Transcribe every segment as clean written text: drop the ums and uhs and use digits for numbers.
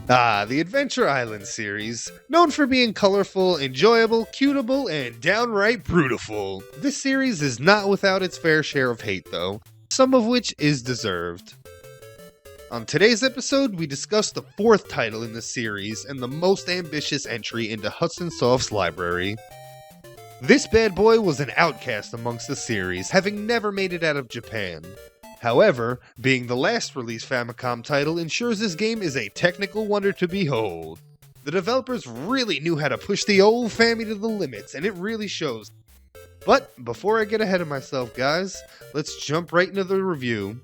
The Adventure Island series, known for being colorful, enjoyable, cutable, and downright brutiful. This series is not without its fair share of hate though, some of which is deserved. On today's episode, we discuss the fourth title in the series and the most ambitious entry into Hudson Soft's library. This bad boy was an outcast amongst the series, having never made it out of Japan. However, being the last released Famicom title ensures this game is a technical wonder to behold. The developers really knew how to push the old Fami to the limits, and it really shows. But before I get ahead of myself, guys, let's jump right into the review.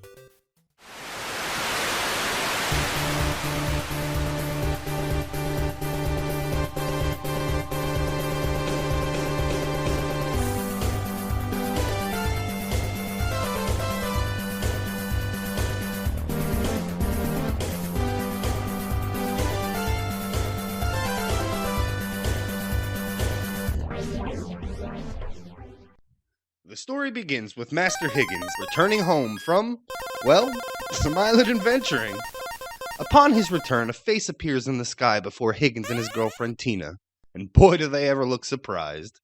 The story begins with Master Higgins returning home from, well, some island adventuring. Upon his return, a face appears in the sky before Higgins and his girlfriend Tina, and boy do they ever look surprised.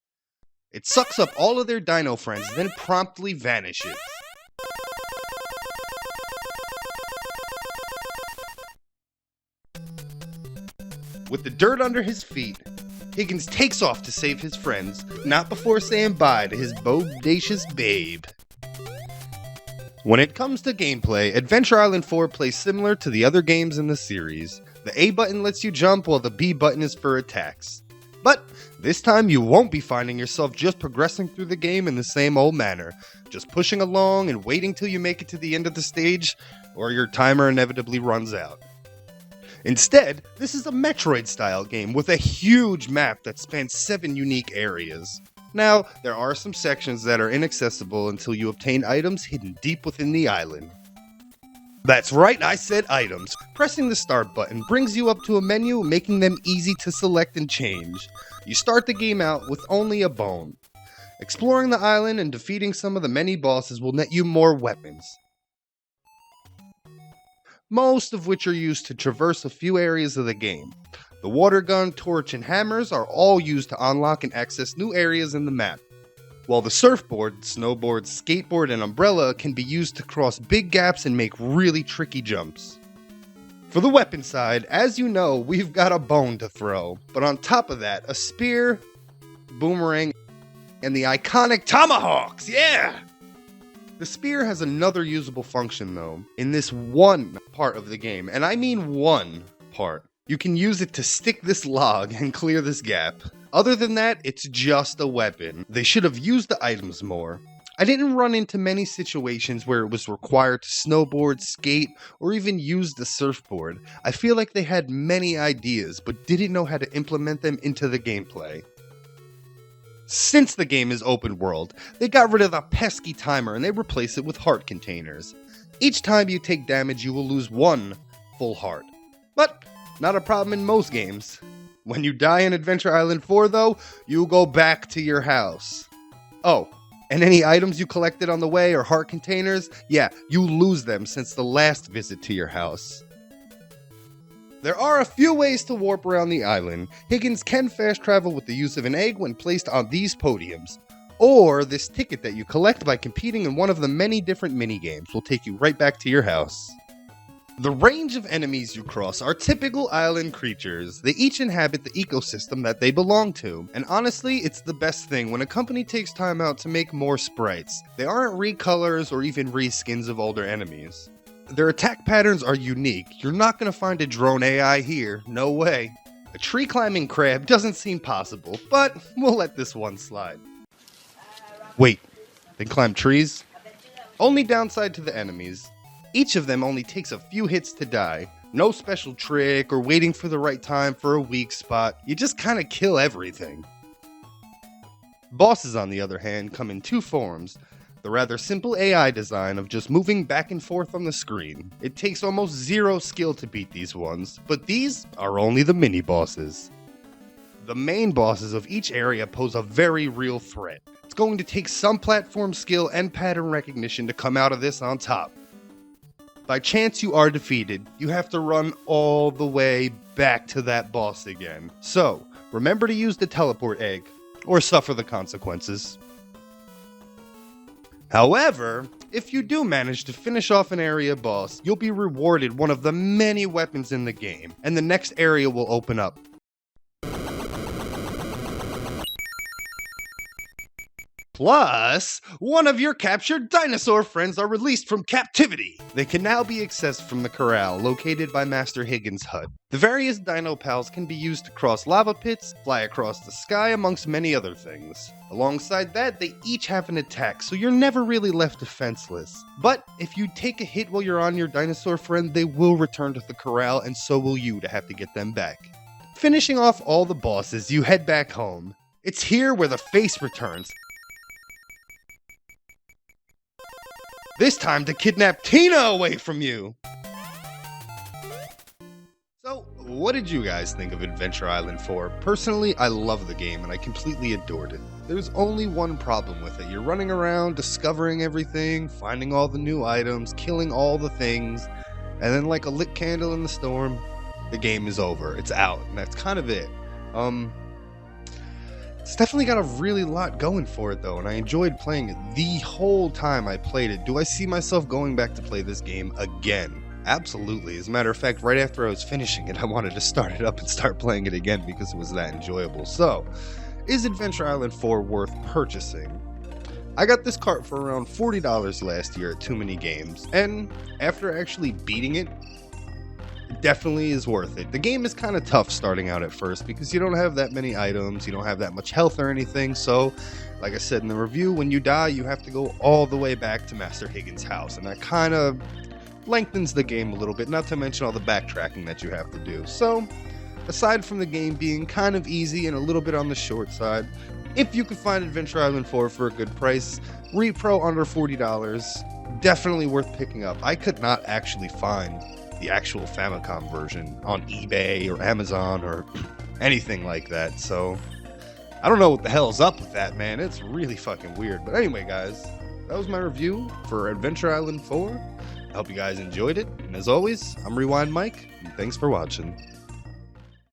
It sucks up all of their dino friends, then promptly vanishes. With the dirt under his feet, Higgins takes off to save his friends, not before saying bye to his bodacious babe. When it comes to gameplay, Adventure Island 4 plays similar to the other games in the series. The A button lets you jump while the B button is for attacks. But this time you won't be finding yourself just progressing through the game in the same old manner, just pushing along and waiting till you make it to the end of the stage, or your timer inevitably runs out. Instead, this is a Metroid-style game with a huge map that spans 7 unique areas. Now, there are some sections that are inaccessible until you obtain items hidden deep within the island. That's right, I said items. Pressing the start button brings you up to a menu, making them easy to select and change. You start the game out with only a bone. Exploring the island and defeating some of the many bosses will net you more weapons, most of which are used to traverse a few areas of the game. The water gun, torch, and hammers are all used to unlock and access new areas in the map, while the surfboard, snowboard, skateboard, and umbrella can be used to cross big gaps and make really tricky jumps. For the weapon side, as you know, we've got a bone to throw, but on top of that, a spear, boomerang, and the iconic tomahawks, yeah! The spear has another usable function though, in this one part of the game, and I mean one part. You can use it to stick this log and clear this gap. Other than that, it's just a weapon. They should have used the items more. I didn't run into many situations where it was required to snowboard, skate, or even use the surfboard. I feel like they had many ideas, but didn't know how to implement them into the gameplay. Since the game is open world, they got rid of the pesky timer and they replace it with heart containers. Each time you take damage, you will lose 1 full heart. But not a problem in most games. When you die in Adventure Island 4 though, you go back to your house. Oh, and any items you collected on the way or heart containers, yeah, you lose them since the last visit to your house. There are a few ways to warp around the island. Higgins can fast travel with the use of an egg when placed on these podiums, or this ticket that you collect by competing in one of the many different minigames will take you right back to your house. The range of enemies you cross are typical island creatures. They each inhabit the ecosystem that they belong to, and honestly, it's the best thing when a company takes time out to make more sprites. They aren't recolors or even reskins of older enemies. Their attack patterns are unique. You're not going to find a drone AI here, no way. A tree climbing crab doesn't seem possible, but we'll let this one slide. Wait, they climb trees? Only downside to the enemies. Each of them only takes a few hits to die. No special trick or waiting for the right time for a weak spot. You just kind of kill everything. Bosses, on the other hand, come in 2 forms. The rather simple AI design of just moving back and forth on the screen. It takes almost 0 skill to beat these ones, but these are only the mini-bosses. The main bosses of each area pose a very real threat. It's going to take some platform skill and pattern recognition to come out of this on top. by chance you are defeated, you have to run all the way back to that boss again. So, remember to use the teleport egg, or suffer the consequences. However, if you do manage to finish off an area boss, you'll be rewarded one of the many weapons in the game, and the next area will open up. Plus, one of your captured dinosaur friends are released from captivity. They can now be accessed from the corral located by Master Higgins' hut. The various dino pals can be used to cross lava pits, fly across the sky, amongst many other things. Alongside that, they each have an attack, so you're never really left defenseless. But if you take a hit while you're on your dinosaur friend, they will return to the corral, and so will you to have to get them back. Finishing off all the bosses, you head back home. It's here where the face returns. This time to kidnap Tina away from you! So, what did you guys think of Adventure Island 4? Personally, I love the game and I completely adored it. There's only one problem with it. You're running around, discovering everything, finding all the new items, killing all the things, and then like a lit candle in the storm, the game is over. It's out, and that's kind of it. It's definitely got a really lot going for it though, and I enjoyed playing it the whole time I played it. Do I see myself going back to play this game again? Absolutely. As a matter of fact, right after I was finishing it, I wanted to start it up and start playing it again because it was that enjoyable. So, is Adventure Island 4 worth purchasing? I got this cart for around $40 last year at Too Many Games, and after actually beating it, definitely is worth it. The game is kind of tough starting out at first because you don't have that many items, you don't have that much health or anything, so like I said in the review, when you die you have to go all the way back to Master Higgins' house, and that kind of lengthens the game a little bit, not to mention all the backtracking that you have to do. So aside from the game being kind of easy and a little bit on the short side, if you can find Adventure Island 4 for a good price, repro under $40, definitely worth picking up. I could not actually find the actual Famicom version on eBay or Amazon or anything like that, so I don't know what the hell's up with that, man. It's really fucking weird. But anyway, guys, that was my review for Adventure Island 4. I hope you guys enjoyed it, and as always, I'm Rewind Mike, and thanks for watching.